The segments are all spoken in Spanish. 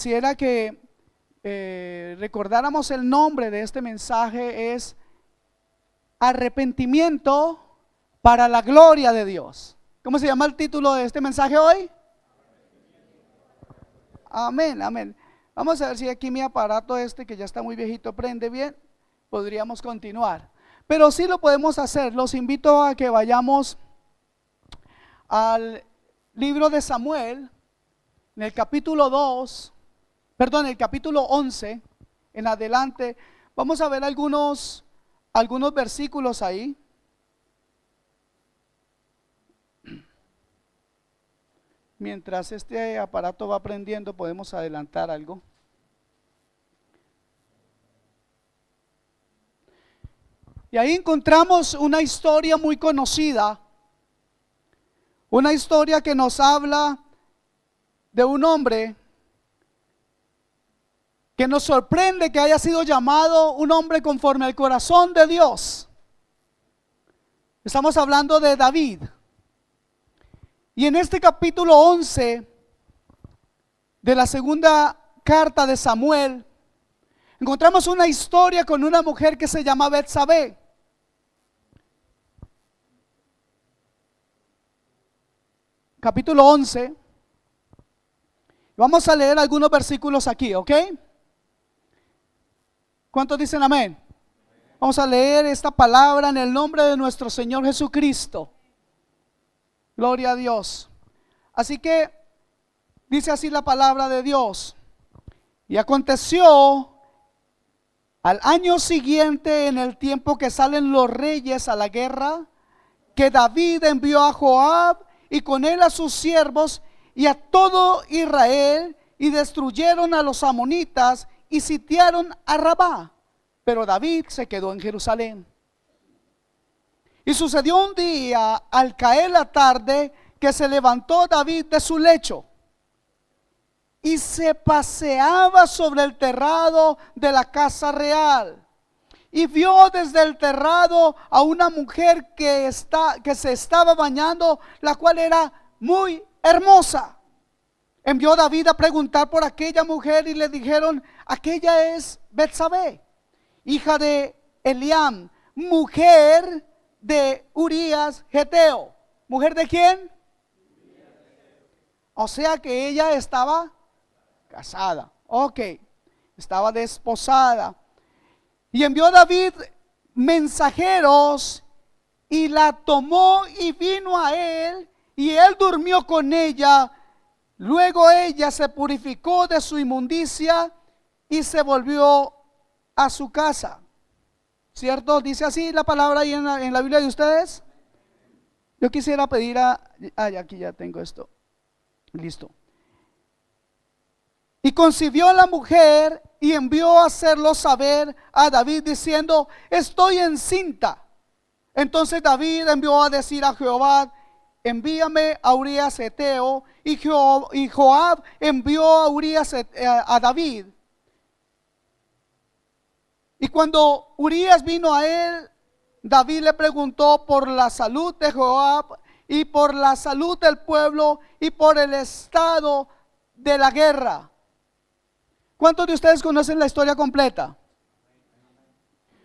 Quisiera que recordáramos el nombre de este mensaje: es arrepentimiento para la gloria de Dios. ¿Cómo se llama el título de este mensaje hoy? Amén, amén. Vamos a ver si aquí mi aparato que ya está muy viejito prende bien. Podríamos continuar, pero sí lo podemos hacer. Los invito a que vayamos al libro de Samuel, en el capítulo 2, perdón, el capítulo 11 en adelante. Vamos a ver algunos versículos ahí. Mientras este aparato va aprendiendo, podemos adelantar algo. Y ahí encontramos una historia muy conocida, una historia que nos habla de un hombre que nos sorprende que haya sido llamado un hombre conforme al corazón de Dios. Estamos hablando de David. Y en este capítulo 11 de la segunda carta de Samuel, encontramos una historia con una mujer que se llama Betsabé. Capítulo 11. Vamos a leer algunos versículos aquí, ¿ok? ¿Cuántos dicen amén? Vamos a leer esta palabra en el nombre de nuestro Señor Jesucristo. Gloria a Dios. Así que dice así la palabra de Dios: y aconteció al año siguiente, en el tiempo que salen los reyes a la guerra, que David envió a Joab y con él a sus siervos y a todo Israel, y destruyeron a los amonitas y sitiaron a Rabá, pero David se quedó en Jerusalén. Y sucedió un día, al caer la tarde, que se levantó David de su lecho y se paseaba sobre el terrado de la casa real, y vio desde el terrado a una mujer que se estaba bañando, la cual era muy hermosa. Envió David a preguntar por aquella mujer, y le dijeron: aquella es Betsabé, hija de Eliam, mujer de Urías Geteo. ¿Mujer de quién? O sea que ella estaba casada. Ok, estaba desposada. Y envió David mensajeros, y la tomó y vino a él, y él durmió con ella. Luego ella se purificó de su inmundicia y se volvió a su casa. ¿Cierto? Dice así la palabra ahí en la Biblia de ustedes. Yo quisiera pedir aquí ya tengo esto. Listo. Y concibió la mujer y envió a hacerlo saber a David, diciendo: estoy encinta. Entonces David envió a decir a Jehová: envíame a Urías Eteo. Y Joab envió a Urías a David. Y cuando Urías vino a él, David le preguntó por la salud de Joab y por la salud del pueblo y por el estado de la guerra. ¿Cuántos de ustedes conocen la historia completa?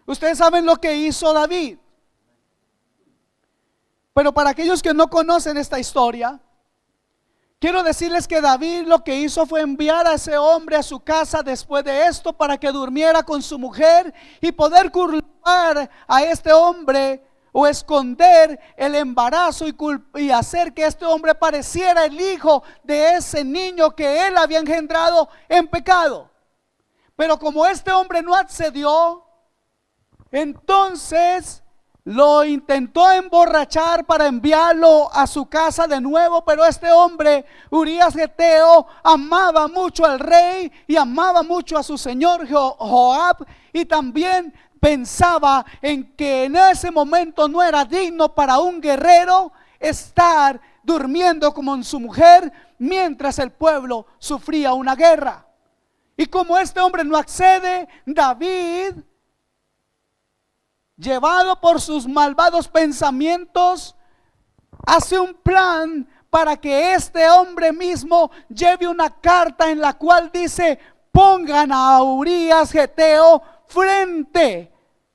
Ustedes saben lo que hizo David. Pero para aquellos que no conocen esta historia, quiero decirles que David lo que hizo fue enviar a ese hombre a su casa después de esto, para que durmiera con su mujer y poder culpar a este hombre, o esconder el embarazo, y hacer que este hombre pareciera el hijo de ese niño que él había engendrado en pecado. Pero como este hombre no accedió, entonces lo intentó emborrachar para enviarlo a su casa de nuevo. Pero este hombre, Urías Geteo, amaba mucho al rey y amaba mucho a su señor Joab, y también pensaba en que en ese momento no era digno para un guerrero estar durmiendo con su mujer mientras el pueblo sufría una guerra. Y como este hombre no accede, David, llevado por sus malvados pensamientos, hace un plan para que este hombre mismo lleve una carta en la cual dice: pongan a Urías Geteo frente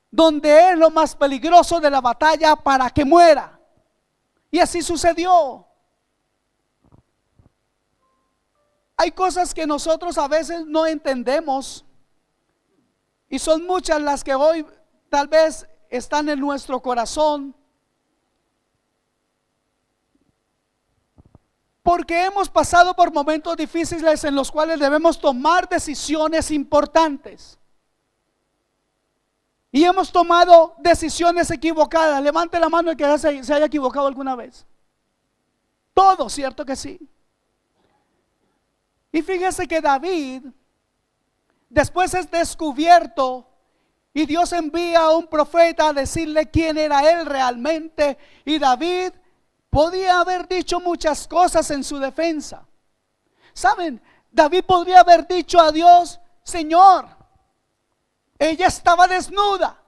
donde es lo más peligroso de la batalla para que muera. Y así sucedió. Hay cosas que nosotros a veces no entendemos, y son muchas las que hoy tal vez están en nuestro corazón, porque hemos pasado por momentos difíciles en los cuales debemos tomar decisiones importantes. Y hemos tomado decisiones equivocadas. Levante la mano el que se haya equivocado alguna vez. Todo, ¿cierto que sí? Y fíjese que David después es descubierto y Dios envía a un profeta a decirle quién era él realmente. Y David podía haber dicho muchas cosas en su defensa. ¿Saben? David podría haber dicho a Dios: Señor, ella estaba desnuda.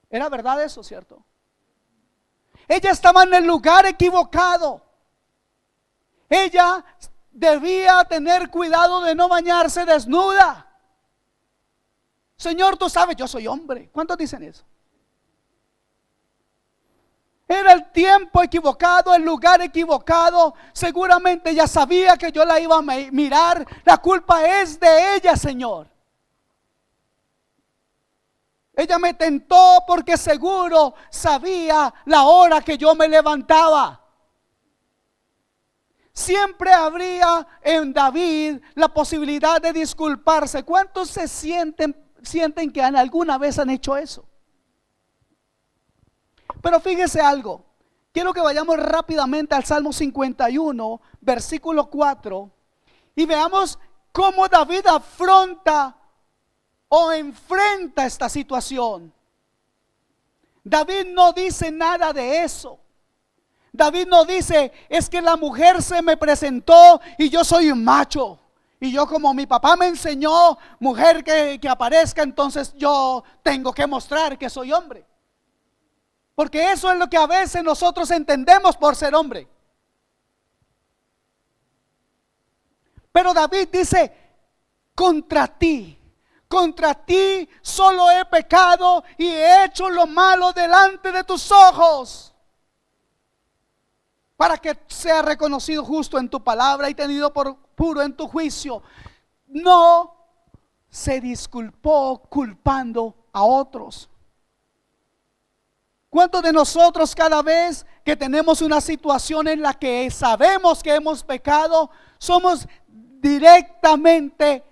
Era verdad eso, ¿cierto? Ella estaba en el lugar equivocado. Ella debía tener cuidado de no bañarse desnuda. Señor, tú sabes, yo soy hombre. ¿Cuántos dicen eso? Era el tiempo equivocado, el lugar equivocado. Seguramente ella sabía que yo la iba a mirar. La culpa es de ella, Señor. Ella me tentó porque seguro sabía la hora que yo me levantaba. Siempre habría en David la posibilidad de disculparse. ¿Cuántos se sienten que alguna vez han hecho eso? Pero fíjese algo. Quiero que vayamos rápidamente al Salmo 51, versículo 4, y veamos cómo David afronta o enfrenta esta situación. David no dice nada de eso. David no dice: es que la mujer se me presentó y yo soy un macho, y yo, como mi papá me enseñó, mujer que aparezca, entonces yo tengo que mostrar que soy hombre. Porque eso es lo que a veces nosotros entendemos por ser hombre. Pero David dice: contra ti solo he pecado y he hecho lo malo delante de tus ojos, para que sea reconocido justo en tu palabra y tenido por puro en tu juicio. No se disculpó culpando a otros. ¿Cuántos de nosotros, cada vez que tenemos una situación en la que sabemos que hemos pecado, somos directamente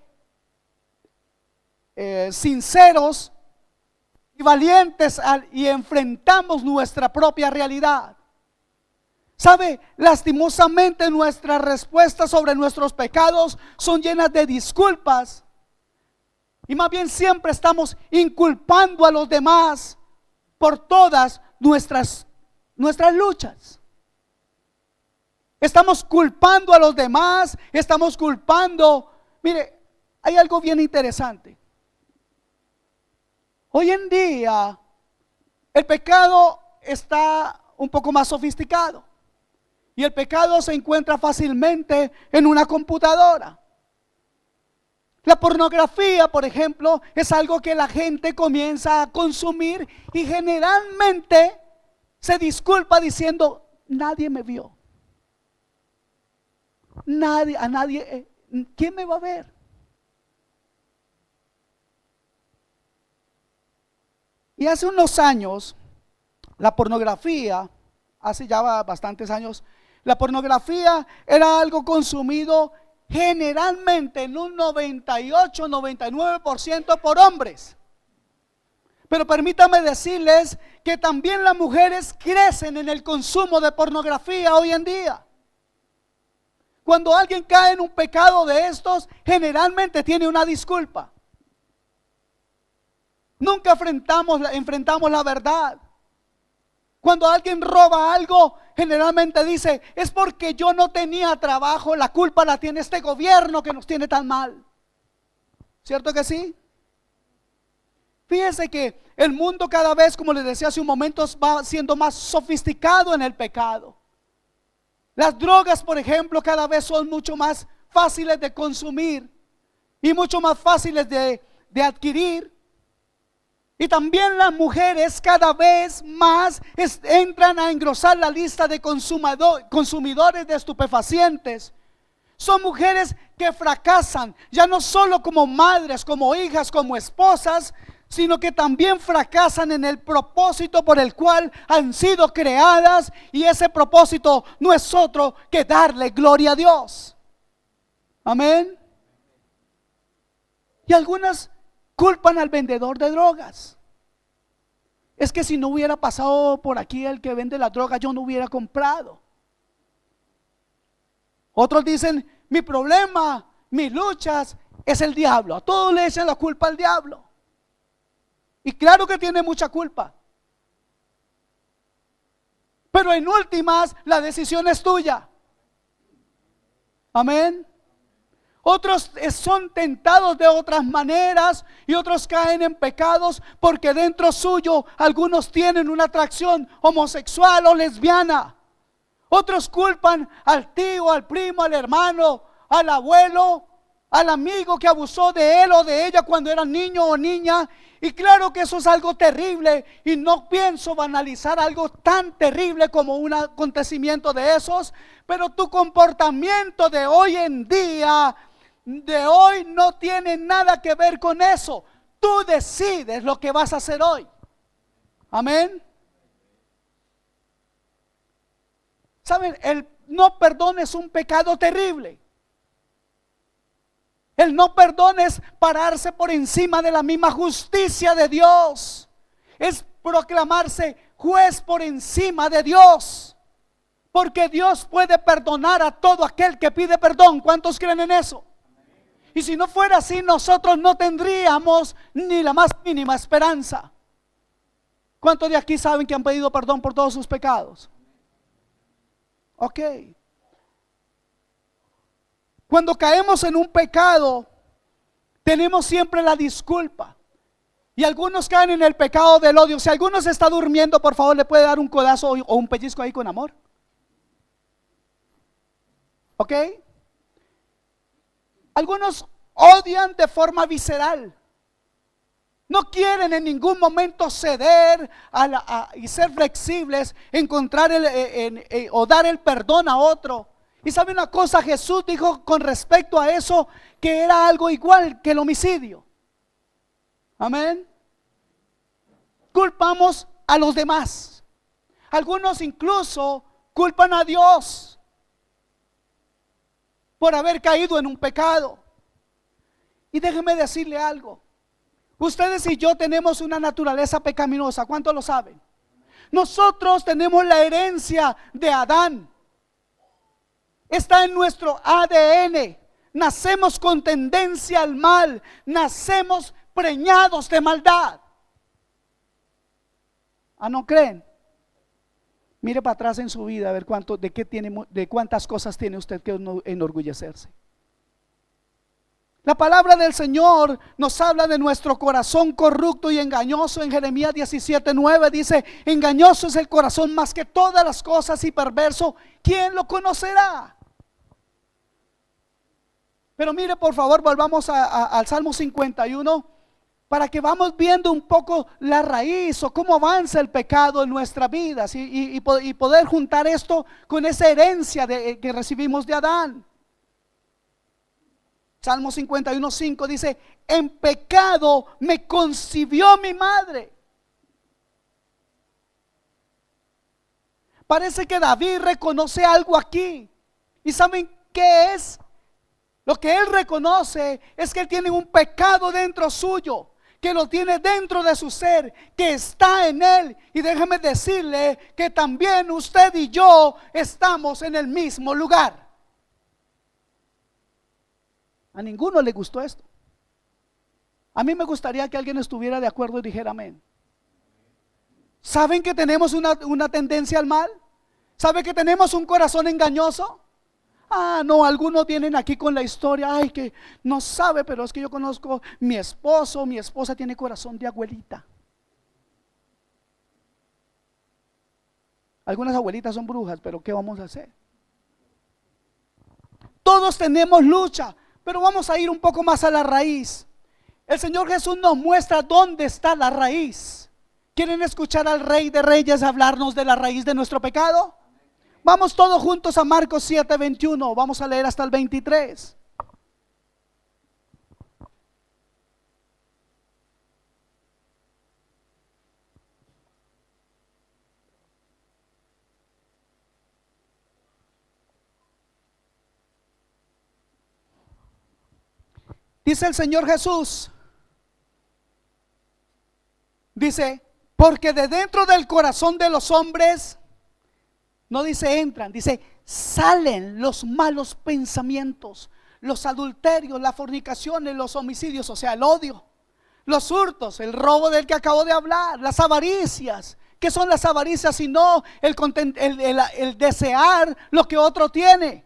sinceros y valientes y enfrentamos nuestra propia realidad? ¿Sabe? Lastimosamente nuestras respuestas sobre nuestros pecados son llenas de disculpas, y más bien siempre estamos inculpando a los demás por todas nuestras luchas. Estamos culpando a los demás, estamos culpando. Mire, hay algo bien interesante. Hoy en día el pecado está un poco más sofisticado, y el pecado se encuentra fácilmente en una computadora. La pornografía, por ejemplo, es algo que la gente comienza a consumir y generalmente se disculpa diciendo: nadie me vio. ¿Quién me va a ver? Y hace unos años, la pornografía, hace ya bastantes años, la pornografía era algo consumido generalmente en un 98-99% por hombres. Pero permítame decirles que también las mujeres crecen en el consumo de pornografía hoy en día. Cuando alguien cae en un pecado de estos, generalmente tiene una disculpa. Nunca enfrentamos la verdad. Cuando alguien roba algo, generalmente dice: es porque yo no tenía trabajo, la culpa la tiene este gobierno que nos tiene tan mal. ¿Cierto que sí? Fíjese que el mundo cada vez, como les decía hace un momento, va siendo más sofisticado en el pecado. Las drogas, por ejemplo, cada vez son mucho más fáciles de consumir y mucho más fáciles de adquirir. Y también las mujeres cada vez más entran a engrosar la lista de consumidores de estupefacientes. Son mujeres que fracasan, ya no solo como madres, como hijas, como esposas, sino que también fracasan en el propósito por el cual han sido creadas, y ese propósito no es otro que darle gloria a Dios. Amén. Y algunas culpan al vendedor de drogas. Es que si no hubiera pasado por aquí el que vende la droga, yo no hubiera comprado. Otros dicen, mi problema, mis luchas es el diablo. A todos le echan la culpa al diablo. Y claro que tiene mucha culpa. Pero en últimas, la decisión es tuya. Amén. Otros son tentados de otras maneras y otros caen en pecados porque dentro suyo algunos tienen una atracción homosexual o lesbiana. Otros culpan al tío, al primo, al hermano, al abuelo, al amigo que abusó de él o de ella cuando eran niño o niña. Y claro que eso es algo terrible, y no pienso banalizar algo tan terrible como un acontecimiento de esos, pero tu comportamiento de hoy en día, de hoy, no tiene nada que ver con eso. Tú decides lo que vas a hacer hoy. Amén. Saben, el no perdón es un pecado terrible. El no perdón es pararse por encima de la misma justicia de Dios. Es proclamarse juez por encima de Dios. Porque Dios puede perdonar a todo aquel que pide perdón. ¿Cuántos creen en eso? Y si no fuera así, nosotros no tendríamos ni la más mínima esperanza. ¿Cuántos de aquí saben que han pedido perdón por todos sus pecados? Ok. Cuando caemos en un pecado, tenemos siempre la disculpa. Y algunos caen en el pecado del odio. Si alguno se está durmiendo, por favor, le puede dar un codazo o un pellizco ahí con amor. ¿Ok? Algunos odian de forma visceral. No quieren en ningún momento ceder y ser flexibles, encontrar o dar el perdón a otro. Y sabe una cosa, Jesús dijo con respecto a eso que era algo igual que el homicidio. Amén. Culpamos a los demás. Algunos incluso culpan a Dios por haber caído en un pecado. Y déjeme decirle algo. Ustedes y yo tenemos una naturaleza pecaminosa. ¿Cuántos lo saben? Nosotros tenemos la herencia de Adán. Está en nuestro ADN. Nacemos con tendencia al mal. Nacemos preñados de maldad. ¿Ah, no creen? Mire para atrás en su vida a ver de cuántas cosas tiene usted que enorgullecerse. La palabra del Señor nos habla de nuestro corazón corrupto y engañoso. En Jeremías 17:9 dice: engañoso es el corazón más que todas las cosas y perverso, ¿quién lo conocerá? Pero mire, por favor, volvamos al Salmo 51 para que vamos viendo un poco la raíz o cómo avanza el pecado en nuestras vidas y poder juntar esto con esa herencia que recibimos de Adán. Salmo 51:5 dice: en pecado me concibió mi madre. Parece que David reconoce algo aquí. ¿Y saben qué es? Lo que él reconoce es que él tiene un pecado dentro suyo, que lo tiene dentro de su ser, que está en él. Y déjeme decirle que también usted y yo estamos en el mismo lugar. A ninguno le gustó esto. A mí me gustaría que alguien estuviera de acuerdo y dijera amén. ¿Saben que tenemos una tendencia al mal? ¿Saben que tenemos un corazón engañoso? Ah, no, algunos vienen aquí con la historia, ay, que no sabe, pero es que yo conozco mi esposo, mi esposa tiene corazón de abuelita. Algunas abuelitas son brujas, pero ¿qué vamos a hacer? Todos tenemos lucha, pero vamos a ir un poco más a la raíz. El Señor Jesús nos muestra dónde está la raíz. ¿Quieren escuchar al Rey de Reyes hablarnos de la raíz de nuestro pecado? Vamos todos juntos a Marcos 7:21. Vamos a leer hasta el 23. Dice el Señor Jesús, dice, porque de dentro del corazón de los hombres, no dice entran, dice salen los malos pensamientos, los adulterios, las fornicaciones, los homicidios, o sea, el odio, los hurtos, el robo del que acabo de hablar, las avaricias. ¿Qué son las avaricias sino el desear lo que otro tiene?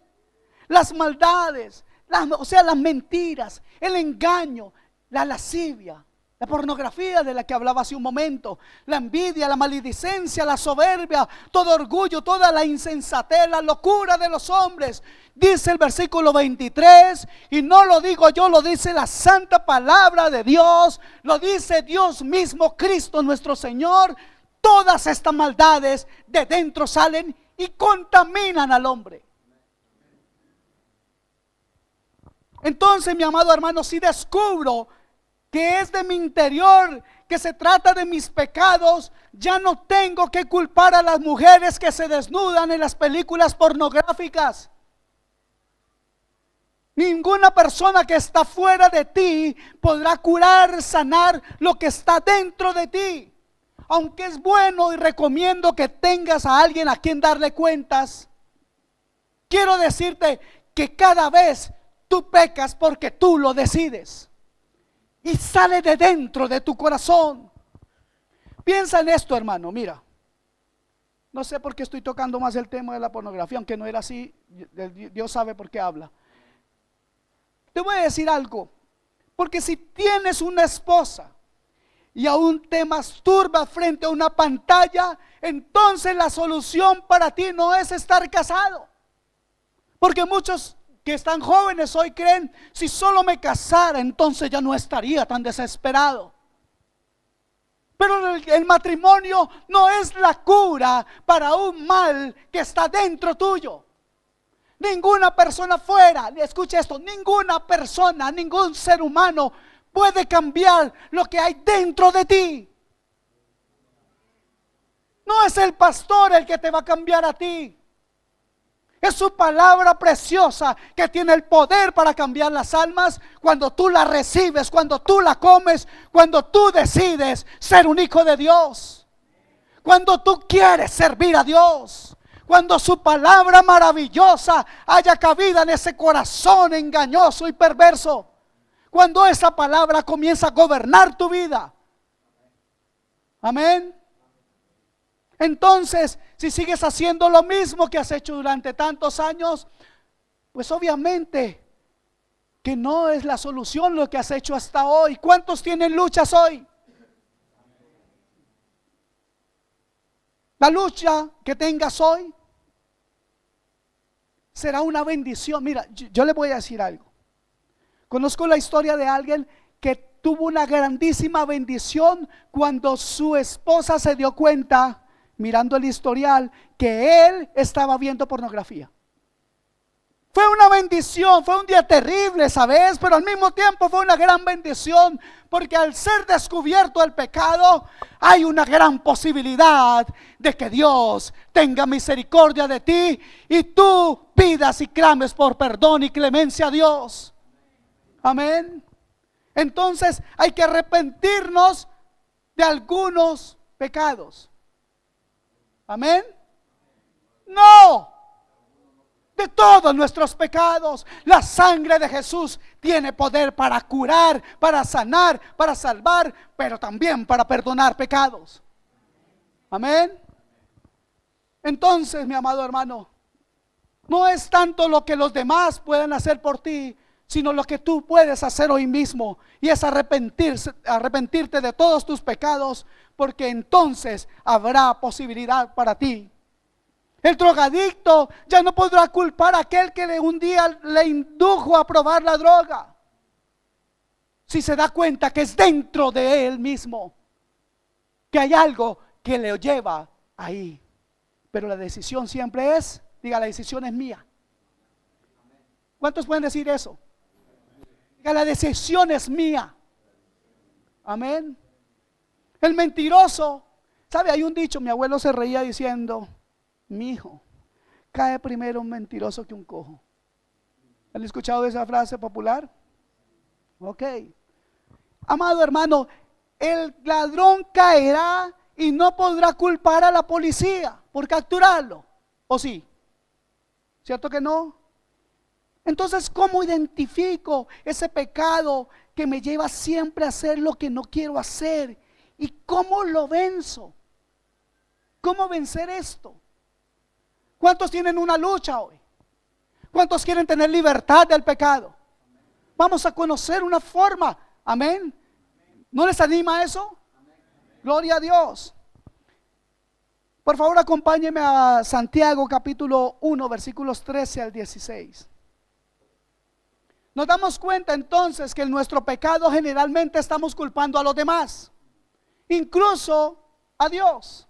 Las maldades, las mentiras, el engaño, la lascivia, la pornografía de la que hablaba hace un momento, la envidia, la maledicencia, la soberbia, todo orgullo, toda la insensatez, la locura de los hombres. Dice el versículo 23, y no lo digo yo, lo dice la santa palabra de Dios, lo dice Dios mismo, Cristo nuestro Señor. Todas estas maldades de dentro salen y contaminan al hombre. Entonces, mi amado hermano, si descubro que es de mi interior, que se trata de mis pecados, ya no tengo que culpar a las mujeres que se desnudan en las películas pornográficas. Ninguna persona que está fuera de ti podrá curar, sanar lo que está dentro de ti. Aunque es bueno y recomiendo que tengas a alguien a quien darle cuentas, quiero decirte que cada vez tú pecas porque tú lo decides y sale de dentro de tu corazón. Piensa en esto, hermano. Mira, no sé por qué estoy tocando más el tema de la pornografía, aunque no era así. Dios sabe por qué habla. Te voy a decir algo, porque si tienes una esposa y aún te masturbas frente a una pantalla, entonces la solución para ti no es estar casado. Porque muchos que están jóvenes hoy creen, si solo me casara, entonces ya no estaría tan desesperado. Pero el matrimonio no es la cura para un mal que está dentro tuyo. Ninguna persona fuera, escucha esto, ninguna persona, ningún ser humano puede cambiar lo que hay dentro de ti. No es el pastor el que te va a cambiar a ti. Es su palabra preciosa que tiene el poder para cambiar las almas cuando tú la recibes, cuando tú la comes, cuando tú decides ser un hijo de Dios, cuando tú quieres servir a Dios, cuando su palabra maravillosa haya cabida en ese corazón engañoso y perverso, cuando esa palabra comienza a gobernar tu vida. Amén. Entonces, si sigues haciendo lo mismo que has hecho durante tantos años, pues obviamente que no es la solución lo que has hecho hasta hoy. ¿Cuántos tienen luchas hoy? La lucha que tengas hoy será una bendición. Mira, yo le voy a decir algo. Conozco la historia de alguien que tuvo una grandísima bendición cuando su esposa se dio cuenta, mirando el historial, que él estaba viendo pornografía. Fue una bendición, fue un día terrible, ¿sabes? Pero al mismo tiempo fue una gran bendición, porque al ser descubierto el pecado, hay una gran posibilidad de que Dios tenga misericordia de ti y tú pidas y clames por perdón y clemencia a Dios. Amén. Entonces hay que arrepentirnos de algunos pecados. Amén. No, de todos nuestros pecados. La sangre de Jesús tiene poder para curar, para sanar, para salvar, pero también para perdonar pecados. Amén. Entonces, mi amado hermano, no es tanto lo que los demás pueden hacer por ti, sino lo que tú puedes hacer hoy mismo, y es arrepentirte de todos tus pecados, porque entonces habrá posibilidad para ti. El drogadicto ya no podrá culpar a aquel que un día le indujo a probar la droga, si se da cuenta que es dentro de él mismo, que hay algo que le lleva ahí. Pero la decisión siempre es, diga, la decisión es mía. ¿Cuántos pueden decir eso? Diga, la decisión es mía. Amén. El mentiroso, ¿sabe? Hay un dicho, mi abuelo se reía diciendo: mi hijo, cae primero un mentiroso que un cojo. ¿Han escuchado esa frase popular? Ok. Amado hermano, el ladrón caerá y no podrá culpar a la policía por capturarlo. ¿O sí? ¿Cierto que no? Entonces, ¿cómo identifico ese pecado que me lleva siempre a hacer lo que no quiero hacer? ¿Y cómo lo venzo? ¿Cómo vencer esto? ¿Cuántos tienen una lucha hoy? ¿Cuántos quieren tener libertad del pecado? Vamos a conocer una forma. Amén. ¿No les anima eso? Gloria a Dios. Por favor, acompáñenme a Santiago capítulo 1, versículos 13 al 16. Nos damos cuenta entonces que en nuestro pecado generalmente estamos culpando a los demás, incluso a Dios.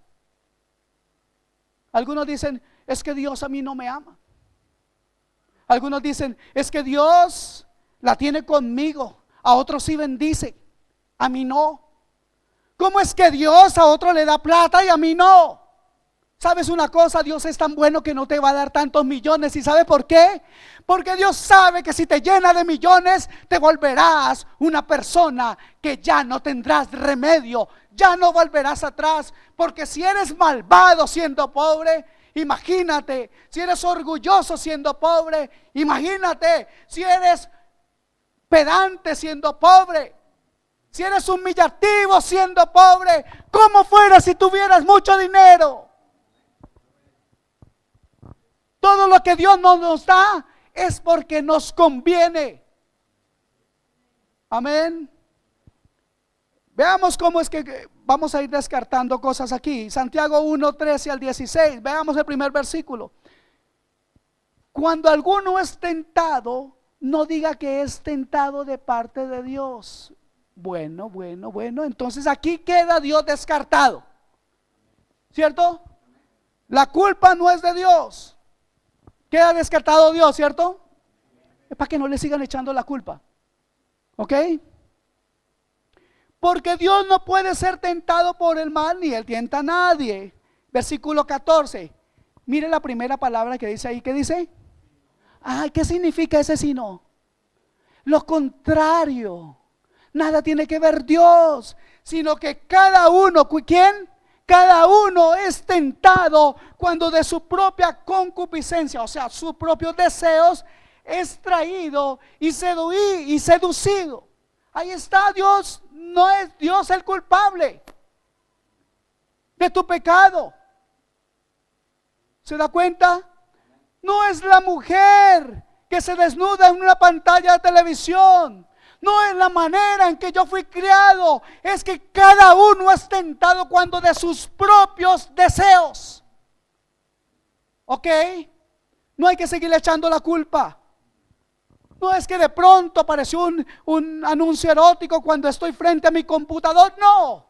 Algunos dicen: es que Dios a mí no me ama. Algunos dicen: es que Dios la tiene conmigo, a otros sí bendice, a mí no. ¿Cómo es que Dios a otro le da plata y a mí no? ¿Sabes una cosa? Dios es tan bueno que no te va a dar tantos millones. ¿Y sabe por qué? Porque Dios sabe que si te llena de millones, te volverás una persona que ya no tendrás remedio, ya no volverás atrás. Porque si eres malvado siendo pobre, imagínate. Si eres orgulloso siendo pobre, imagínate. Si eres pedante siendo pobre, si eres humillativo siendo pobre, ¿cómo fuera si tuvieras mucho dinero? Todo lo que Dios nos da es porque nos conviene. Amén. Veamos cómo es que vamos a ir descartando cosas aquí. Santiago 1, 13 al 16. Veamos el primer versículo. Cuando alguno es tentado, no diga que es tentado de parte de Dios. Bueno. Entonces aquí queda Dios descartado, ¿cierto? La culpa no es de Dios. Queda descartado Dios, ¿cierto? Es para que no le sigan echando la culpa. ¿Ok? Porque Dios no puede ser tentado por el mal, ni Él tienta a nadie. Versículo 14. Mire la primera palabra que dice ahí. ¿Qué dice? Ay, ¿qué significa ese sino? Lo contrario. Nada tiene que ver Dios, sino que cada uno, ¿quién? Cada uno es tentado cuando de su propia concupiscencia, o sea, sus propios deseos, es traído y seducido. Ahí está Dios, no es Dios el culpable de tu pecado. ¿Se da cuenta? No es la mujer que se desnuda en una pantalla de televisión. No es la manera en que yo fui criado. Es que cada uno es tentado cuando de sus propios deseos. ¿Ok? No hay que seguirle echando la culpa. No es que de pronto apareció un anuncio erótico cuando estoy frente a mi computador. No.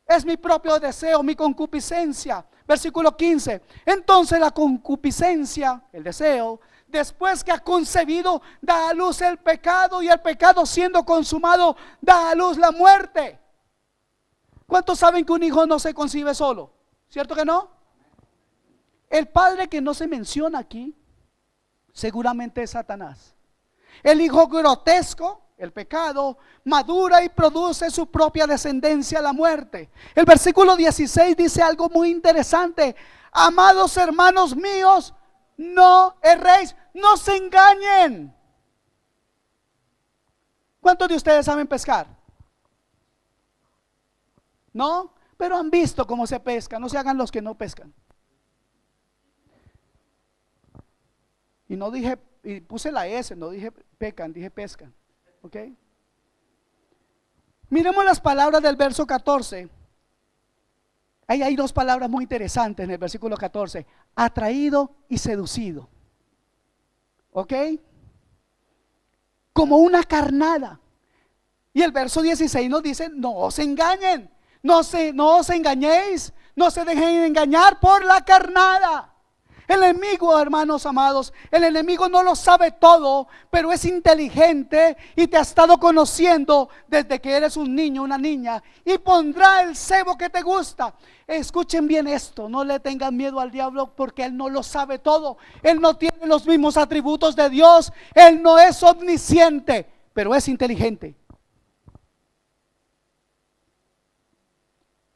Es mi propio deseo, mi concupiscencia. Versículo 15. Entonces la concupiscencia, el deseo, después que ha concebido, da a luz el pecado, y el pecado siendo consumado, da a luz la muerte. ¿Cuántos saben que un hijo no se concibe solo? ¿Cierto que no? El padre que no se menciona aquí, seguramente es Satanás. El hijo grotesco, el pecado, madura y produce su propia descendencia a la muerte. El versículo 16 dice algo muy interesante: amados hermanos míos, no erréis, no se engañen. ¿Cuántos de ustedes saben pescar? ¿No? Pero han visto cómo se pesca. No se hagan los que no pescan. Y no dije, y puse la S, no dije pecan, dije pescan. ¿Ok? Miremos las palabras del verso 14. Ahí hay dos palabras muy interesantes en el versículo 14: atraído y seducido. ¿Ok? Como una carnada. Y el verso 16 nos dice: no os engañen, no os engañéis, no se dejen engañar por la carnada. El enemigo, hermanos amados, el enemigo no lo sabe todo, pero es inteligente y te ha estado conociendo desde que eres un niño, una niña, y pondrá el cebo que te gusta. Escuchen bien esto, no le tengan miedo al diablo, porque él no lo sabe todo. Él no tiene los mismos atributos de Dios, él no es omnisciente, pero es inteligente.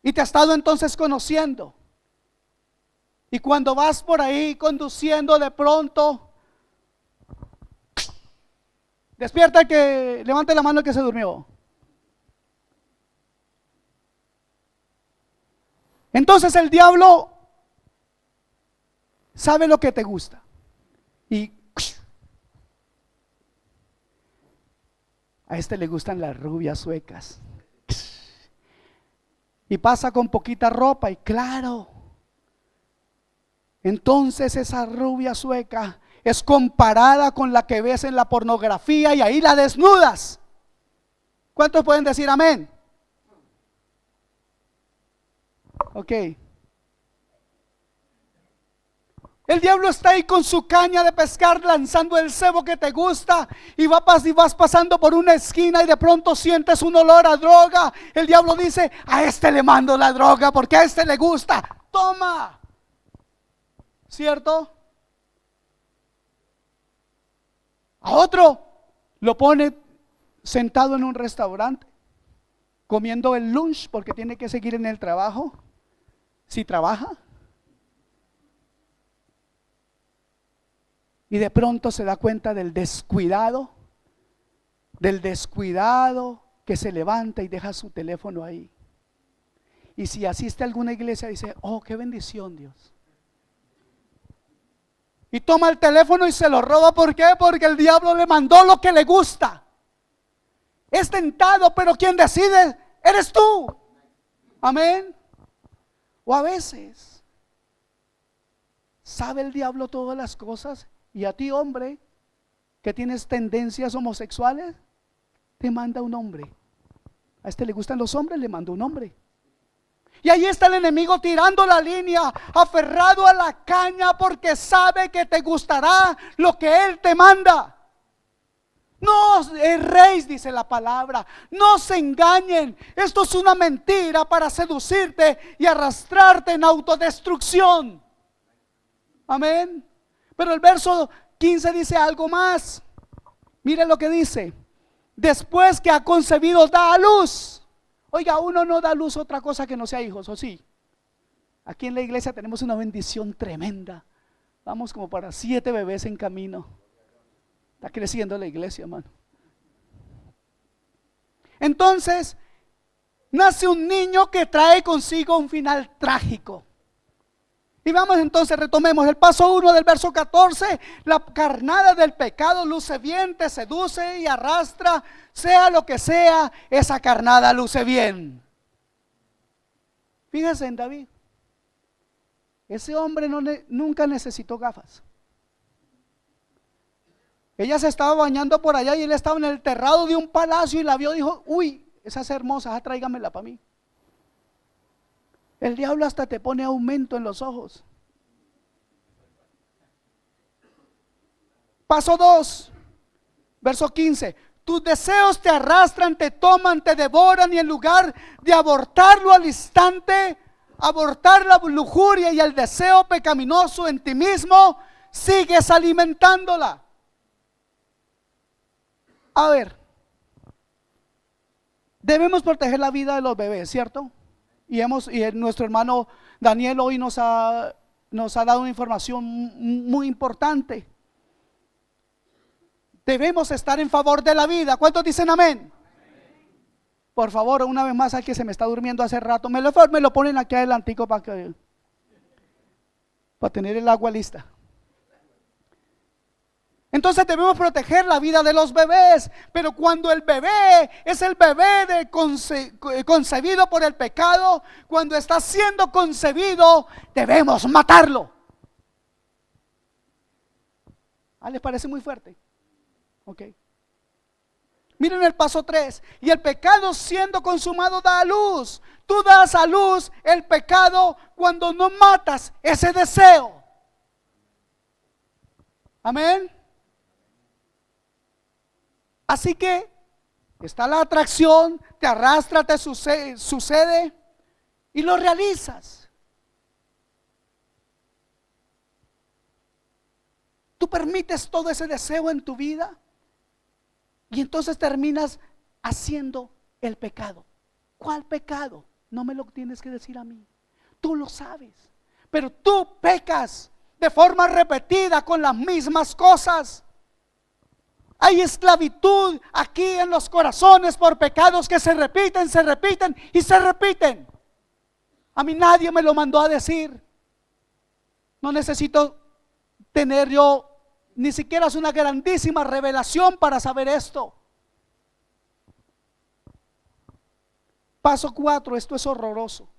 Y te ha estado entonces conociendo. Y cuando vas por ahí conduciendo, de pronto despierta el que levante la mano, el que se durmió. Entonces el diablo sabe lo que te gusta. Y a este le gustan las rubias suecas. Y pasa con poquita ropa y claro, entonces esa rubia sueca es comparada con la que ves en la pornografía y ahí la desnudas. ¿Cuántos pueden decir amén? Ok. El diablo está ahí con su caña de pescar, lanzando el cebo que te gusta, y vas pasando por una esquina y de pronto sientes un olor a droga. El diablo dice: a este le mando la droga porque a este le gusta. Toma. ¿Cierto? A otro lo pone sentado en un restaurante, comiendo el lunch porque tiene que seguir en el trabajo, si trabaja. Y de pronto se da cuenta del descuidado que se levanta y deja su teléfono ahí. Y si asiste a alguna iglesia dice: oh, qué bendición, Dios. Y toma el teléfono y se lo roba. ¿Por qué? Porque el diablo le mandó lo que le gusta. Es tentado, pero quien decide eres tú. Amén. O a veces sabe el diablo todas las cosas, y a ti, hombre, que tienes tendencias homosexuales, te manda un hombre. A este le gustan los hombres, le manda un hombre. Y ahí está el enemigo tirando la línea, aferrado a la caña, porque sabe que te gustará lo que él te manda. No erréis, dice la palabra, no se engañen. Esto es una mentira para seducirte y arrastrarte en autodestrucción. Amén. Pero el verso 15 dice algo más. Mire lo que dice: después que ha concebido, da a luz. Oiga, uno no da a luz otra cosa que no sea hijos, ¿o sí? Aquí en la iglesia tenemos una bendición tremenda. Vamos como para 7 bebés en camino. Está creciendo la iglesia, hermano. Entonces nace un niño que trae consigo un final trágico. Y vamos entonces, retomemos el paso 1 del verso 14. La carnada del pecado luce bien, te seduce y arrastra. Sea lo que sea, esa carnada luce bien. Fíjense en David. Ese hombre nunca necesitó gafas. Ella se estaba bañando por allá y él estaba en el terrado de un palacio y la vio y dijo: uy, esa es hermosa, tráigamela para mí. El diablo hasta te pone aumento en los ojos. Paso 2, verso 15. Tus deseos te arrastran, te toman, te devoran, y en lugar de abortarlo al instante, abortar la lujuria y el deseo pecaminoso en ti mismo, sigues alimentándola. A ver, debemos proteger la vida de los bebés, ¿cierto? Y nuestro hermano Daniel hoy nos ha dado una información muy importante. Debemos estar en favor de la vida. ¿Cuántos dicen amén? Por favor, una vez más, al que se me está durmiendo hace rato, me lo ponen aquí adelantico para tener el agua lista. Entonces debemos proteger la vida de los bebés. Pero cuando el bebé es el bebé concebido por el pecado, cuando está siendo concebido, debemos matarlo. ¿Les parece muy fuerte? Ok. Miren el paso 3. Y el pecado siendo consumado da a luz. Tú das a luz el pecado cuando no matas ese deseo. Amén. Así que está la atracción, te arrastra, te sucede y lo realizas. Tú permites todo ese deseo en tu vida y entonces terminas haciendo el pecado. ¿Cuál pecado? No me lo tienes que decir a mí. Tú lo sabes. Pero tú pecas de forma repetida con las mismas cosas. Hay esclavitud aquí en los corazones por pecados que se repiten y se repiten. A mí nadie me lo mandó a decir. No necesito tener yo, ni siquiera es una grandísima revelación para saber esto. Paso 4, esto es horroroso.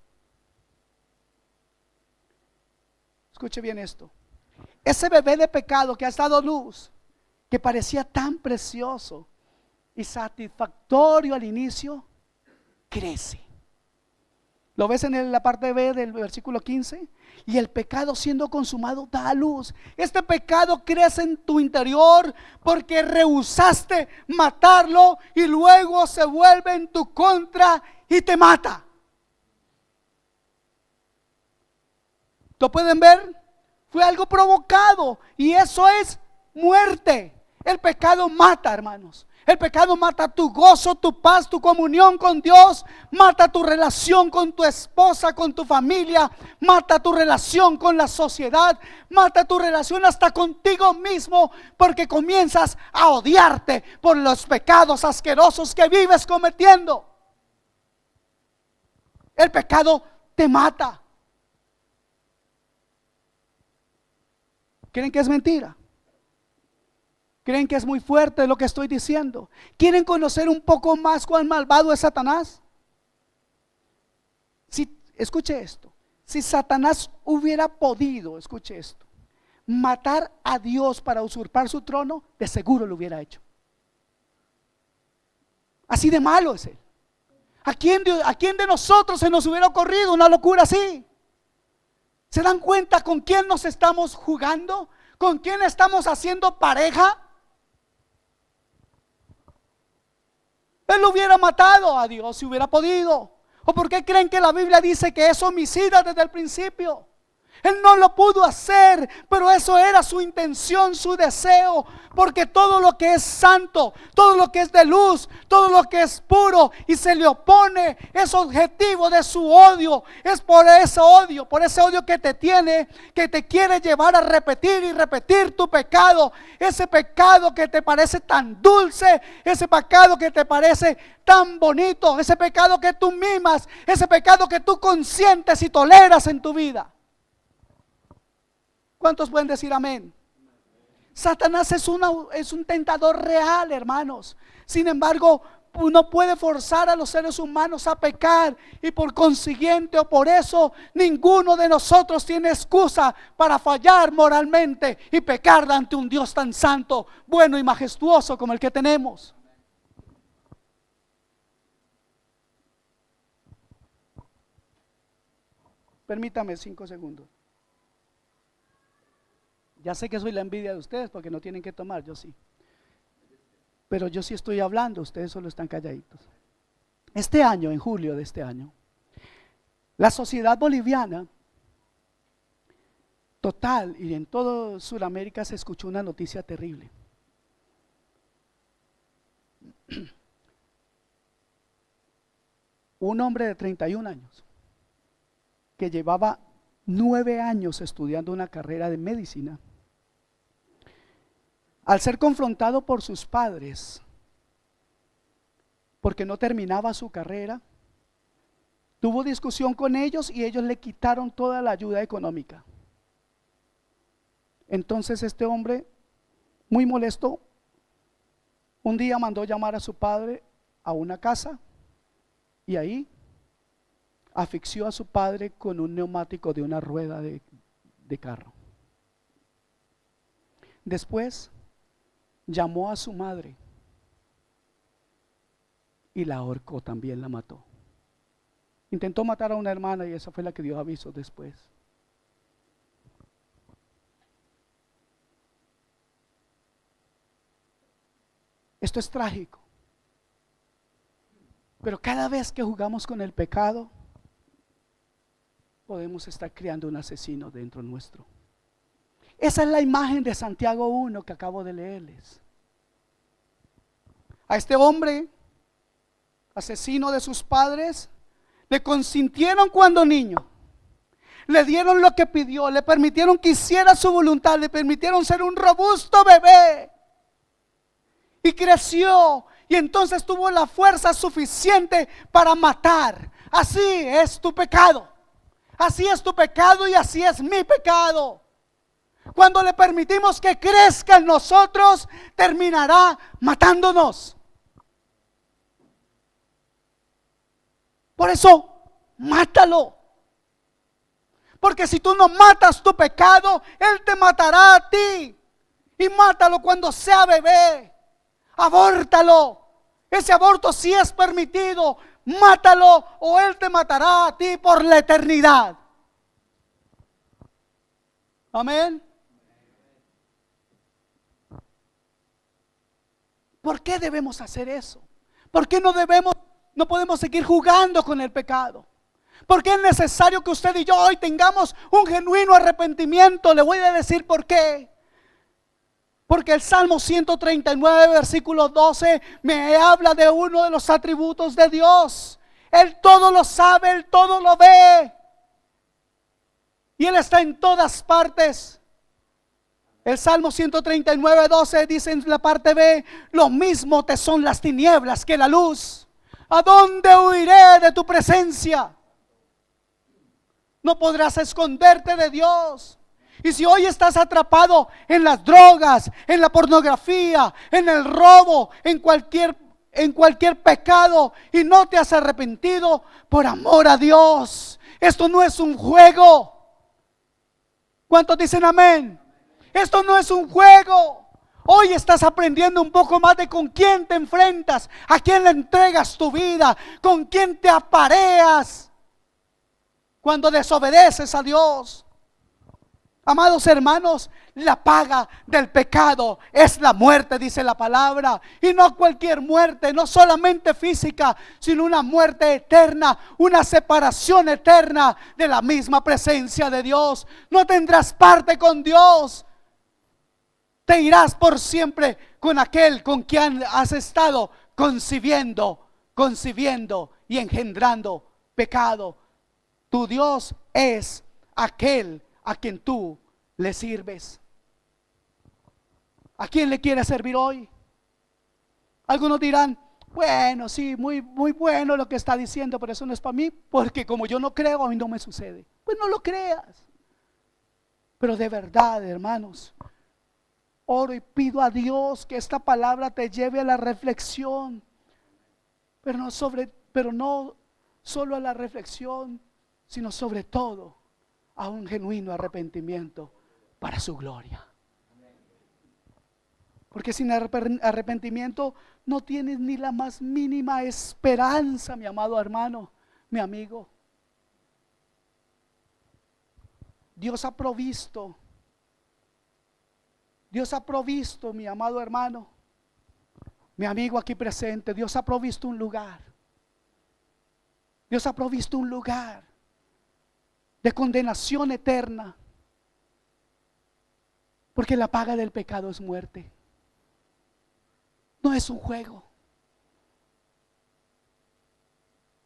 Escuche bien esto. Ese bebé de pecado que ha dado luz, que parecía tan precioso y satisfactorio al inicio, crece. ¿Lo ves en la parte B del versículo 15? Y el pecado siendo consumado da a luz. Este pecado crece en tu interior porque rehusaste matarlo y luego se vuelve en tu contra y te mata. ¿Lo pueden ver? Fue algo provocado y eso es muerte. El pecado mata, hermanos. El pecado mata tu gozo, tu paz, tu comunión con Dios. Mata tu relación con tu esposa, con tu familia. Mata tu relación con la sociedad. Mata tu relación hasta contigo mismo, porque comienzas a odiarte por los pecados asquerosos que vives cometiendo. El pecado te mata. ¿Creen que es mentira? ¿Creen que es muy fuerte lo que estoy diciendo? ¿Quieren conocer un poco más cuán malvado es Satanás? Escuche esto. Si Satanás hubiera podido, escuche esto, matar a Dios para usurpar su trono, de seguro lo hubiera hecho. Así de malo es él. ¿A quién de nosotros se nos hubiera ocurrido una locura así? ¿Se dan cuenta con quién nos estamos jugando? ¿Con quién estamos haciendo pareja? Él lo hubiera matado a Dios si hubiera podido. ¿O por qué creen que la Biblia dice que es homicida desde el principio? Él no lo pudo hacer, pero eso era su intención, su deseo, porque todo lo que es santo, todo lo que es de luz, todo lo que es puro y se le opone es objetivo de su odio. Es por ese odio que te tiene, que te quiere llevar a repetir y repetir tu pecado. Ese pecado que te parece tan dulce, ese pecado que te parece tan bonito, ese pecado que tú mimas, ese pecado que tú consientes y toleras en tu vida. ¿Cuántos pueden decir amén? Satanás es un tentador real, hermanos. Sin embargo, no puede forzar a los seres humanos a pecar, y por consiguiente o por eso ninguno de nosotros tiene excusa para fallar moralmente y pecar ante un Dios tan santo, bueno y majestuoso como el que tenemos. Permítame 5 segundos. Ya sé que soy la envidia de ustedes porque no tienen que tomar, yo sí. Pero yo sí estoy hablando, ustedes solo están calladitos. Este año, en julio de este año, la sociedad boliviana total y en todo Sudamérica se escuchó una noticia terrible. Un hombre de 31 años que llevaba 9 años estudiando una carrera de medicina, al ser confrontado por sus padres porque no terminaba su carrera, tuvo discusión con ellos y ellos le quitaron toda la ayuda económica. Entonces este hombre muy molesto, un día mandó llamar a su padre a una casa y ahí asfixió a su padre con un neumático de una rueda de carro. Después llamó a su madre y la ahorcó, también la mató. Intentó matar a una hermana y esa fue la que dio aviso después. Esto es trágico. Pero cada vez que jugamos con el pecado, podemos estar creando un asesino dentro nuestro. Esa es la imagen de Santiago 1 que acabo de leerles. A este hombre, asesino de sus padres, le consintieron cuando niño, le dieron lo que pidió, le permitieron que hiciera su voluntad, le permitieron ser un robusto bebé y creció, y entonces tuvo la fuerza suficiente para matar. Así es tu pecado, así es tu pecado y así es mi pecado. Cuando le permitimos que crezca en nosotros, terminará matándonos. Por eso, mátalo. Porque si tú no matas tu pecado, Él te matará a ti. Y mátalo cuando sea bebé. Abórtalo. Ese aborto sí es permitido. Mátalo o Él te matará a ti por la eternidad. Amén. ¿Por qué debemos hacer eso? ¿Por qué no podemos seguir jugando con el pecado? Porque es necesario que usted y yo hoy tengamos un genuino arrepentimiento. Le voy a decir por qué. Porque el Salmo 139, versículo 12, me habla de uno de los atributos de Dios. Él todo lo sabe, Él todo lo ve. Y Él está en todas partes. El Salmo 139, 12 dice en la parte B: lo mismo te son las tinieblas que la luz. ¿A dónde huiré de tu presencia? No podrás esconderte de Dios. Y si hoy estás atrapado en las drogas, en la pornografía, en el robo, en cualquier pecado y no te has arrepentido, por amor a Dios, esto no es un juego. ¿Cuántos dicen amén? Esto no es un juego. Hoy estás aprendiendo un poco más de con quién te enfrentas, a quién le entregas tu vida, con quién te apareas cuando desobedeces a Dios. Amados hermanos, la paga del pecado es la muerte, dice la palabra. Y no cualquier muerte, no solamente física, sino una muerte eterna, una separación eterna de la misma presencia de Dios. No tendrás parte con Dios. Te irás por siempre con aquel con quien has estado concibiendo y engendrando pecado. Tu Dios es aquel a quien tú le sirves. ¿A quién le quieres servir hoy? Algunos dirán: bueno, sí, muy bueno lo que está diciendo, pero eso no es para mí, porque como yo no creo, a mí no me sucede. Pues no lo creas. Pero de verdad, hermanos, oro y pido a Dios que esta palabra te lleve a la reflexión, pero no solo a la reflexión, sino sobre todo a un genuino arrepentimiento para su gloria. Porque sin arrepentimiento no tienes ni la más mínima esperanza, mi amado hermano, mi amigo. Dios ha provisto, mi amado hermano, mi amigo aquí presente, Dios ha provisto un lugar. Dios ha provisto un lugar de condenación eterna, porque la paga del pecado es muerte. No es un juego.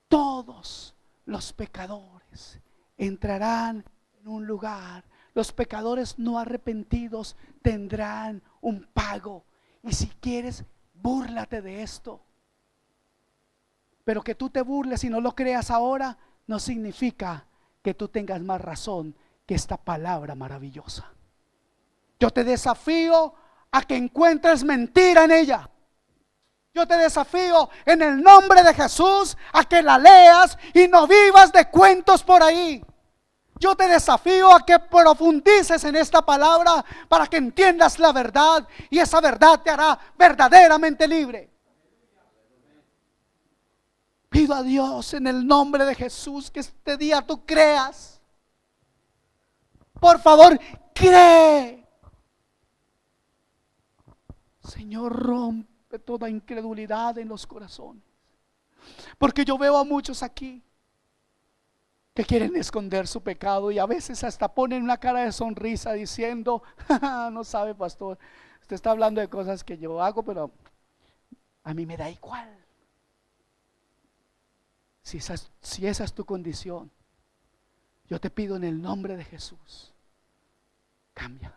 Todos los pecadores entrarán en un lugar. Los pecadores no arrepentidos tendrán un pago. Y si quieres, búrlate de esto. Pero que tú te burles y no lo creas ahora, no significa que tú tengas más razón que esta palabra maravillosa. Yo te desafío a que encuentres mentira en ella. Yo te desafío en el nombre de Jesús a que la leas y no vivas de cuentos por ahí. Yo te desafío a que profundices en esta palabra para que entiendas la verdad, y esa verdad te hará verdaderamente libre. Pido a Dios en el nombre de Jesús que este día tú creas. Por favor, cree. Señor, rompe toda incredulidad en los corazones. Porque yo veo a muchos aquí que quieren esconder su pecado y a veces hasta ponen una cara de sonrisa diciendo: no sabe, pastor, usted está hablando de cosas que yo hago, pero a mí me da igual. Si esa es tu condición, yo te pido en el nombre de Jesús, cambia.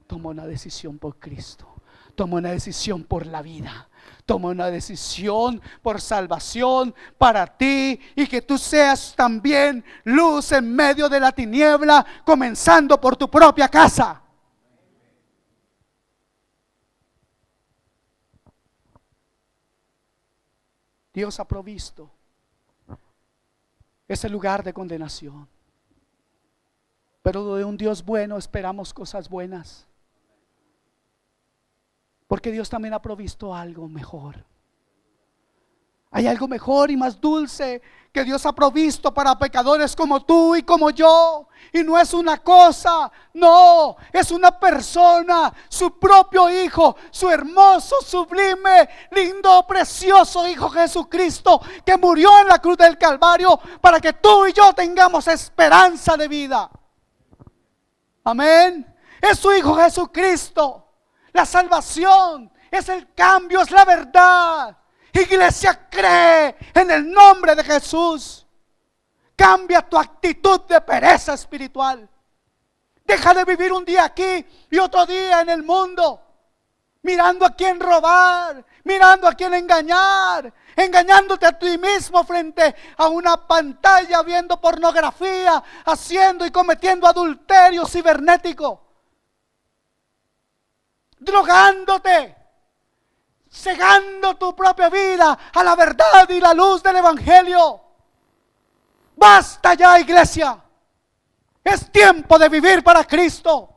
Toma una decisión por Cristo. Toma una decisión por la vida. Toma una decisión por salvación para ti, y que tú seas también luz en medio de la tiniebla, comenzando por tu propia casa. Dios ha provisto ese lugar de condenación, pero de un Dios bueno esperamos cosas buenas. Porque Dios también ha provisto algo mejor. Hay algo mejor y más dulce que Dios ha provisto para pecadores como tú y como yo. Y no es una cosa, no, es una persona, su propio Hijo, su hermoso, sublime, lindo, precioso Hijo Jesucristo, que murió en la cruz del Calvario para que tú y yo tengamos esperanza de vida. Amén. Es su Hijo Jesucristo. La salvación es el cambio, es la verdad. Iglesia, cree en el nombre de Jesús. Cambia tu actitud de pereza espiritual. Deja de vivir un día aquí y otro día en el mundo, mirando a quién robar, mirando a quién engañar, engañándote a ti mismo frente a una pantalla, viendo pornografía, haciendo y cometiendo adulterio cibernético, drogándote, cegando tu propia vida a la verdad y la luz del Evangelio. Basta ya, iglesia. Es tiempo de vivir para Cristo.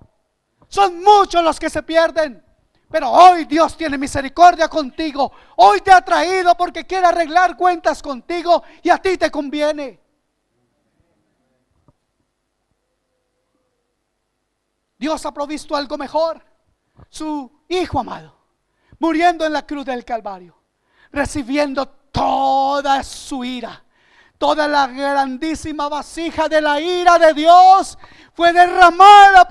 Son muchos los que se pierden, pero hoy Dios tiene misericordia contigo. Hoy te ha traído porque quiere arreglar cuentas contigo y a ti te conviene. Dios ha provisto algo mejor. Su Hijo amado, muriendo en la cruz del Calvario, recibiendo toda su ira, toda la grandísima vasija de la ira de Dios fue derramada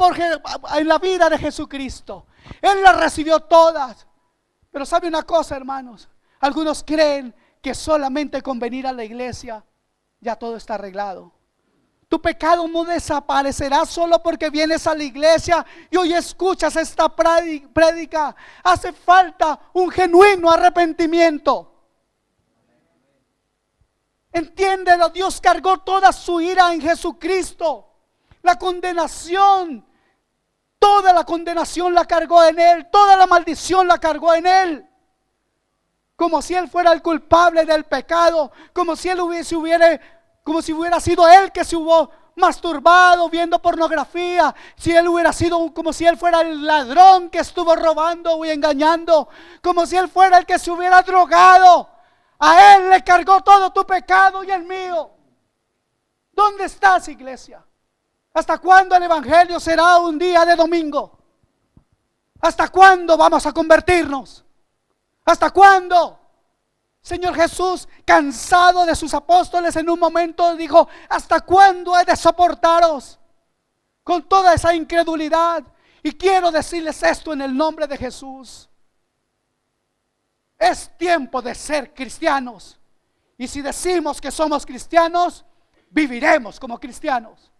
en la vida de Jesucristo. Él la recibió todas. Pero sabe una cosa, hermanos, algunos creen que solamente con venir a la iglesia ya todo está arreglado. Tu pecado no desaparecerá solo porque vienes a la iglesia y hoy escuchas esta prédica. Hace falta un genuino arrepentimiento. Entiéndelo, Dios cargó toda su ira en Jesucristo. La condenación, toda la condenación la cargó en Él, toda la maldición la cargó en Él. Como si Él fuera el culpable del pecado, como si hubiera sido Él que se hubo masturbado, viendo pornografía, como si Él fuera el ladrón que estuvo robando y engañando, como si Él fuera el que se hubiera drogado. A Él le cargó todo tu pecado y el mío. ¿Dónde estás, iglesia? ¿Hasta cuándo el Evangelio será un día de domingo? ¿Hasta cuándo vamos a convertirnos? ¿Hasta cuándo? Señor Jesús, cansado de sus apóstoles, en un momento dijo: ¿hasta cuándo he de soportaros con toda esa incredulidad? Y quiero decirles esto en el nombre de Jesús. Es tiempo de ser cristianos. Y si decimos que somos cristianos, viviremos como cristianos.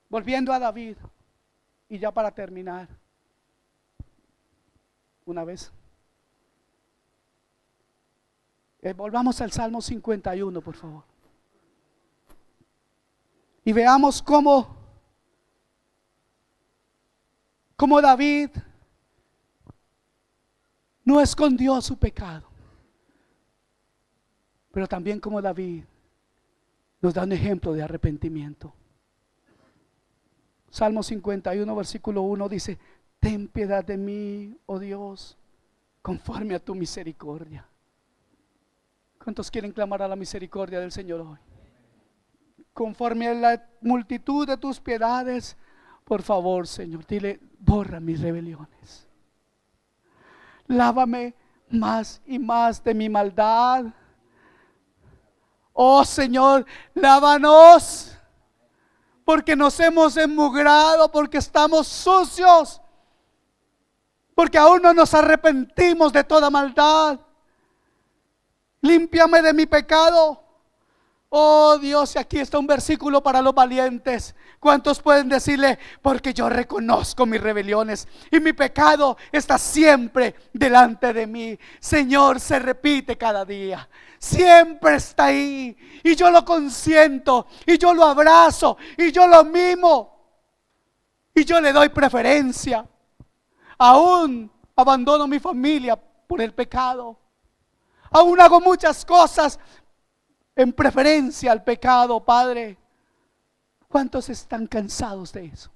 Volviendo a David, y ya para terminar, una vez, volvamos al Salmo 51, por favor. Y veamos cómo David no escondió su pecado, pero también como David nos da un ejemplo de arrepentimiento. Salmo 51, versículo 1 dice: ten piedad de mí, oh Dios, conforme a tu misericordia. ¿Cuántos quieren clamar a la misericordia del Señor hoy? Conforme a la multitud de tus piedades, por favor, Señor, dile: borra mis rebeliones. Lávame más y más de mi maldad. Oh Señor, lávanos, porque nos hemos enmugrado, porque estamos sucios, porque aún no nos arrepentimos de toda maldad. Límpiame de mi pecado. Oh Dios, y aquí está un versículo para los valientes. ¿Cuántos pueden decirle: porque yo reconozco mis rebeliones y mi pecado está siempre delante de mí? Señor, se repite cada día, siempre está ahí, y yo lo consiento, y yo lo abrazo, y yo lo mimo, y yo le doy preferencia. Aún abandono mi familia por el pecado. Aún hago muchas cosas en preferencia al pecado, Padre. ¿Cuántos están cansados de eso?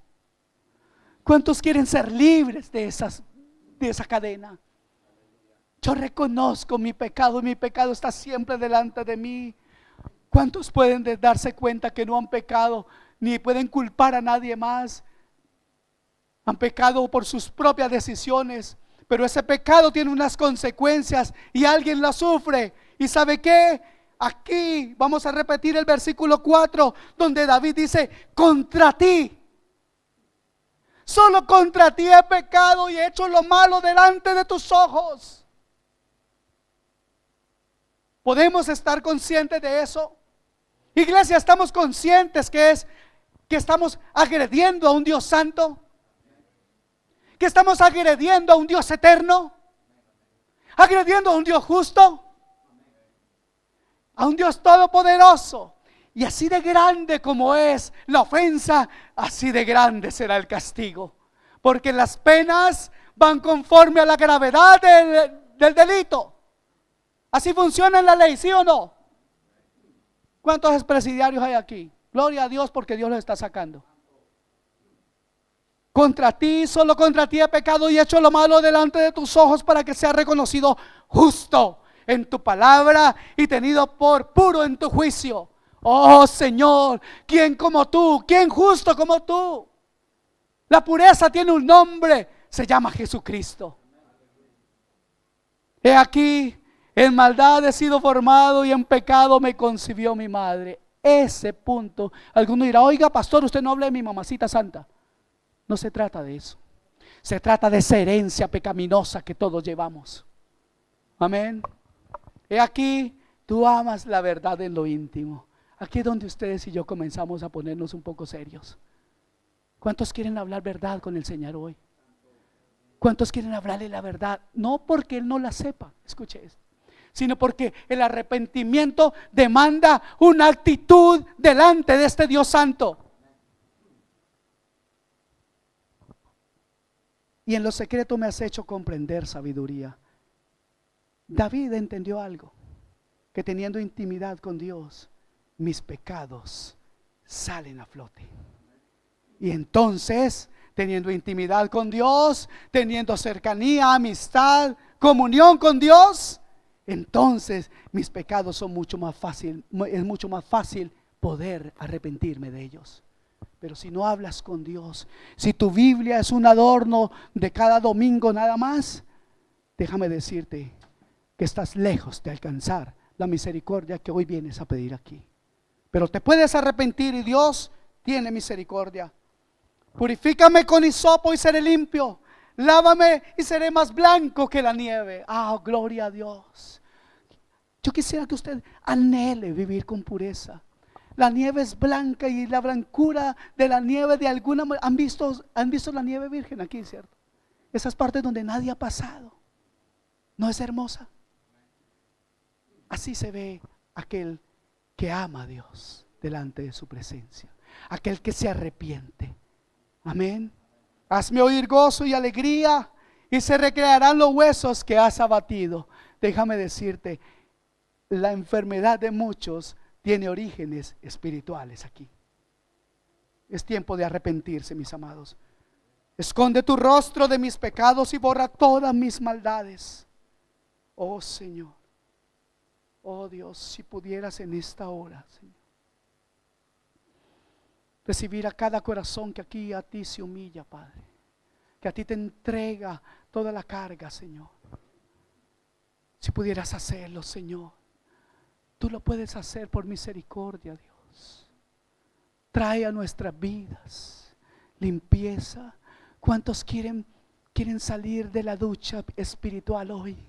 ¿Cuántos quieren ser libres de esa cadena? Yo reconozco mi pecado y mi pecado está siempre delante de mí. ¿Cuántos pueden darse cuenta que no han pecado ni pueden culpar a nadie más? Han pecado por sus propias decisiones, pero ese pecado tiene unas consecuencias y alguien las sufre. ¿Y sabe qué? Aquí vamos a repetir el versículo 4, donde David dice: contra ti, solo contra ti he pecado y he hecho lo malo delante de tus ojos. ¿Podemos estar conscientes de eso? Iglesia, ¿estamos conscientes que estamos agrediendo a un Dios santo? ¿Que estamos agrediendo a un Dios eterno? ¿Agrediendo a un Dios justo? A un Dios todopoderoso. Y así de grande como es la ofensa, así de grande será el castigo, porque las penas van conforme a la gravedad del delito. Así funciona en la ley, ¿sí o no? ¿Cuántos expresidiarios hay aquí? Gloria a Dios, porque Dios los está sacando. Contra ti, solo contra ti he pecado y he hecho lo malo delante de tus ojos, para que sea reconocido justo en tu palabra y tenido por puro en tu juicio. Oh Señor, ¿quién como tú? ¿Quién justo como tú? La pureza tiene un nombre, se llama Jesucristo. He aquí, en maldad he sido formado y en pecado me concibió mi madre. Ese punto, alguno dirá: oiga pastor, usted no habla de mi mamacita santa. No se trata de eso, se trata de esa herencia pecaminosa que todos llevamos. Amén. He aquí, tú amas la verdad en lo íntimo. Aquí es donde ustedes y yo comenzamos a ponernos un poco serios. ¿Cuántos quieren hablar verdad con el Señor hoy? ¿Cuántos quieren hablarle la verdad? No porque Él no la sepa, escuche esto, sino porque el arrepentimiento demanda una actitud delante de este Dios santo. Y en lo secreto me has hecho comprender sabiduría. David entendió algo, que teniendo intimidad con Dios, mis pecados salen a flote. Y entonces, teniendo intimidad con Dios, teniendo cercanía, amistad, comunión con Dios, entonces mis pecados son mucho más fácil, es mucho más fácil poder arrepentirme de ellos. Pero si no hablas con Dios, si tu Biblia es un adorno de cada domingo nada más, déjame decirte que estás lejos de alcanzar la misericordia que hoy vienes a pedir aquí. Pero te puedes arrepentir y Dios tiene misericordia. Purifícame con hisopo y seré limpio. Lávame y seré más blanco que la nieve. Gloria a Dios. Yo quisiera que usted anhele vivir con pureza. La nieve es blanca y la blancura de la nieve de alguna manera. ¿Han visto la nieve virgen aquí, cierto? Esas partes donde nadie ha pasado. ¿No es hermosa? Así se ve aquel que ama a Dios delante de su presencia. aquel que se arrepiente. Amén. Hazme oír gozo y alegría, y se recrearán los huesos que has abatido. Déjame decirte, la enfermedad de muchos tiene orígenes espirituales aquí. Es tiempo de arrepentirse, mis amados. Esconde tu rostro de mis pecados y borra todas mis maldades. Oh Señor, oh Dios, si pudieras en esta hora, Señor, recibir a cada corazón que aquí a ti se humilla, Padre, que a ti te entrega toda la carga, Señor. Si pudieras hacerlo, Señor, tú lo puedes hacer por misericordia, Dios. Trae a nuestras vidas limpieza. ¿Cuántos quieren salir de la ducha espiritual hoy?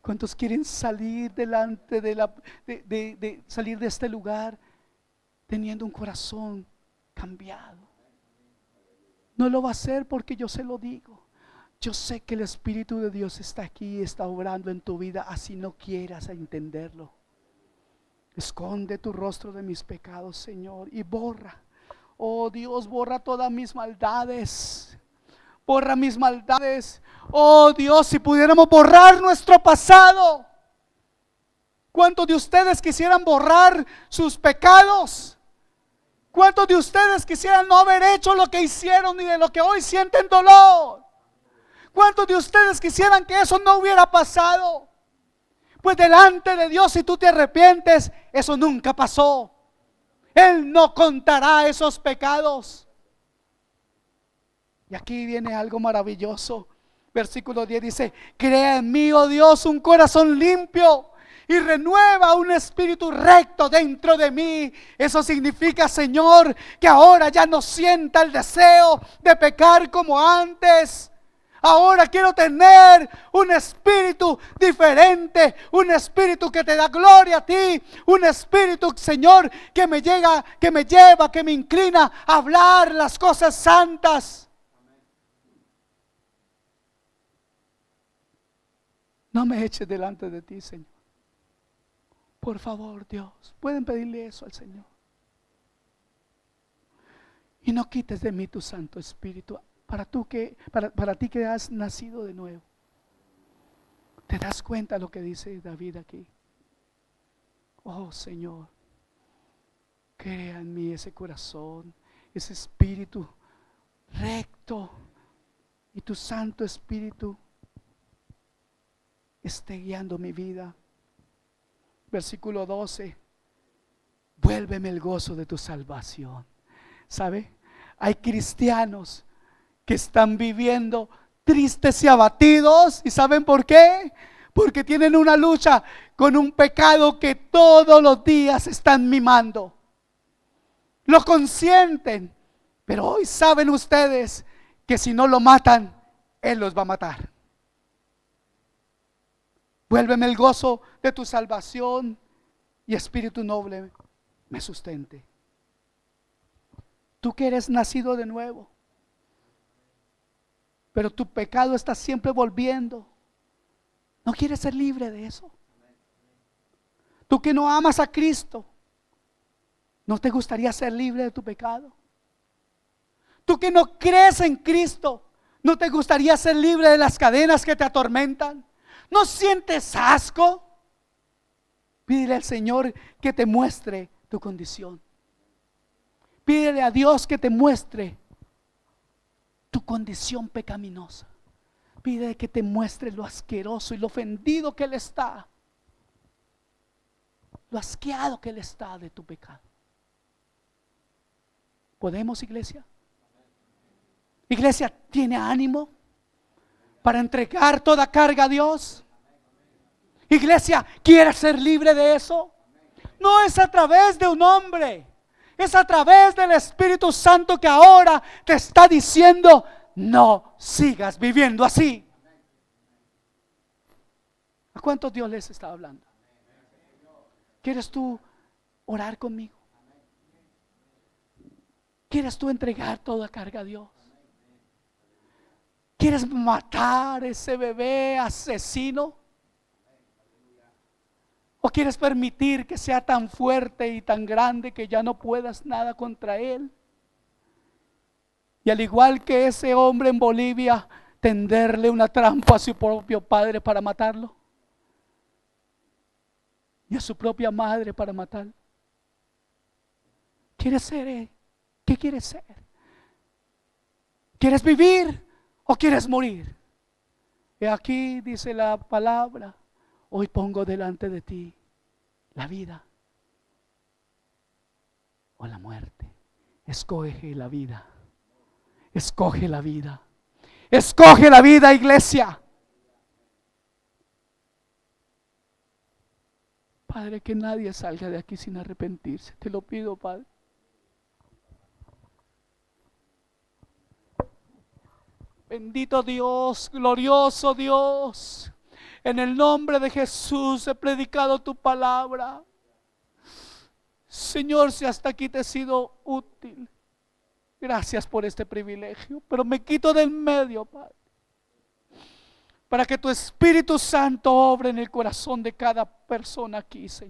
¿Cuántos quieren salir delante de salir de este lugar teniendo un corazón cambiado? No lo va a hacer porque yo se lo digo. Yo sé que el Espíritu de Dios está aquí, está obrando en tu vida, así no quieras entenderlo. Esconde tu rostro de mis pecados, Señor, y borra, oh Dios, borra todas mis maldades. Borra mis maldades. Oh Dios, si pudiéramos borrar nuestro pasado. ¿Cuántos de ustedes quisieran borrar sus pecados? ¿Cuántos de ustedes quisieran no haber hecho lo que hicieron ni de lo que hoy sienten dolor? ¿Cuántos de ustedes quisieran que eso no hubiera pasado? Pues delante de Dios, si tú te arrepientes, eso nunca pasó. Él no contará esos pecados. Y aquí viene algo maravilloso. Versículo 10 dice: crea en mí, oh Dios, un corazón limpio y renueva un espíritu recto dentro de mí. Eso significa, Señor, que ahora ya no sienta el deseo de pecar como antes. Ahora quiero tener un espíritu diferente, un espíritu que te da gloria a ti, un espíritu, Señor, que me lleva, que me inclina a hablar las cosas santas. No me eches delante de ti, Señor. Por favor, Dios, pueden pedirle eso al Señor. Y no quites de mí tu Santo Espíritu. Para ti que has nacido de nuevo. ¿Te das cuenta lo que dice David aquí? Oh Señor, crea en mí ese corazón, ese espíritu recto, y tu Santo Espíritu esté guiando mi vida. Versículo 12: vuélveme el gozo de tu salvación. ¿Sabe? Hay cristianos que están viviendo tristes y abatidos. ¿Y saben por qué? Porque tienen una lucha con un pecado que todos los días están mimando. Lo consienten, pero hoy saben ustedes que si no lo matan, Él los va a matar. Vuélveme el gozo de tu salvación, y espíritu noble me sustente. Tú que eres nacido de nuevo, pero tu pecado está siempre volviendo. ¿No quieres ser libre de eso? Tú que no amas a Cristo, ¿no te gustaría ser libre de tu pecado? Tú que no crees en Cristo, ¿no te gustaría ser libre de las cadenas que te atormentan? ¿No sientes asco? Pídele al Señor que te muestre tu condición. Pídele a Dios que te muestre tu condición pecaminosa. Pide que te muestre lo asqueroso y lo ofendido que Él está, lo asqueado que Él está de tu pecado. ¿Podemos, iglesia? Iglesia, ¿tiene ánimo para entregar toda carga a Dios? Iglesia, ¿quieres ser libre de eso? No es a través de un hombre, es a través del Espíritu Santo que ahora te está diciendo: no sigas viviendo así. ¿A cuántos Dios les está hablando? ¿Quieres tú orar conmigo? ¿Quieres tú entregar toda carga a Dios? ¿Quieres matar ese bebé asesino? ¿O quieres permitir que sea tan fuerte y tan grande que ya no puedas nada contra él? Y al igual que ese hombre en Bolivia, tenderle una trampa a su propio padre para matarlo. Y a su propia madre para matarlo. ¿Quieres ser? ¿Qué quieres ser? ¿Quieres vivir o quieres morir? Y aquí dice la palabra: hoy pongo delante de ti la vida o la muerte. Escoge la vida. Escoge la vida. Escoge la vida, iglesia. Padre, que nadie salga de aquí sin arrepentirse. Te lo pido, Padre. Bendito Dios, glorioso Dios. En el nombre de Jesús he predicado tu palabra. Señor, si hasta aquí te he sido útil, gracias por este privilegio. Pero me quito del medio, Padre, para que tu Espíritu Santo obre en el corazón de cada persona aquí, Señor.